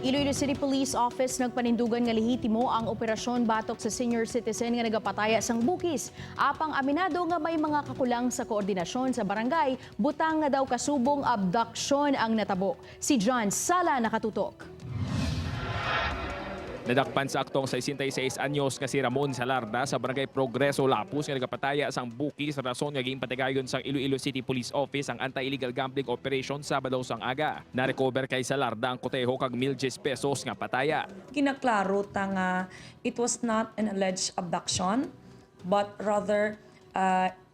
Iloilo City Police Office nagpanindugan nga lihitimo ang operasyon batok sa senior citizen nga nagapataya sang bookies. Apang aminado nga may mga kakulang sa koordinasyon sa barangay, butang nga daw kasubong abduction ang natabo. Si John Sala nakatutok. Nadakpan sa aktong 66 anyos nga si Ramon Salarda sa Barangay Progreso, Lapus nga nagapataya sang bookies rason nga ginpatigayon sang Iloilo City Police Office ang anti-illegal gambling operation Sabado sang aga. Na-recover kay Salarda ang koteho kag 1,000 pesos nga pataya. Kinaklaro ta nga it was not an alleged abduction but rather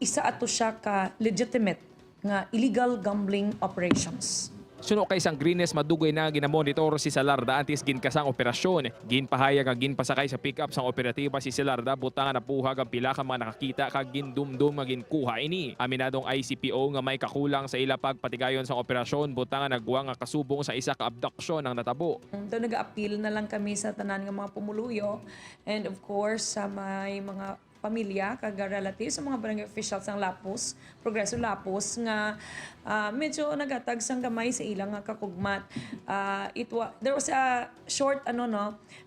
isa ato siya ka legitimate nga illegal gambling operations. Suno kay sang Greenes madugay na ginamonitor si Salarda antes ginkasang operasyon. Ginpahayag ang ginpasakay sa pick-up sang operatiba si Salarda butangan na puhag ang pila ka mga nakakita kag gindumdum nga ginkuha ini. Aminadong ICPO nga may kakulang sa ila pagpatigayon sang operasyon butangan nagwa nga kasubong sa isa ka abduction ang natabo. Doon nag-appeal na lang kami sa tanan nga mga pumuluyo and of course sa may mga pamilya, kag relatives sa mga barangay officials ng Lapus, Progreso Lapus, nga medyo nagatag sang gamay sa ilang nga kakugmat. There was a short,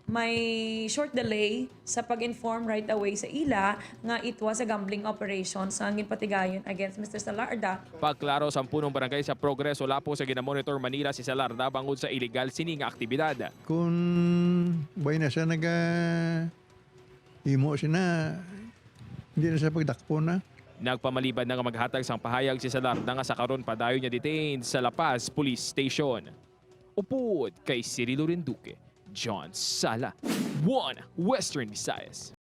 may short delay sa pag-inform right away sa ila nga it was a gambling operation sa ginpatigayon against Mr. Salarda. Pagklaro sa punong barangay sa Progreso Lapus sa ginamonitor Manila si Salarda bangod sa illegal sini nga aktibidad. Kung buhay na siya imo siya na hindi na siya pagdakpo na. Nagpamalibad na nga maghatag sang pahayag si Salarda nga sa karon padayon niya detained sa La Paz Police Station. Upod kay Cirilo Rinduque, John Sala, 1 Western Visayas.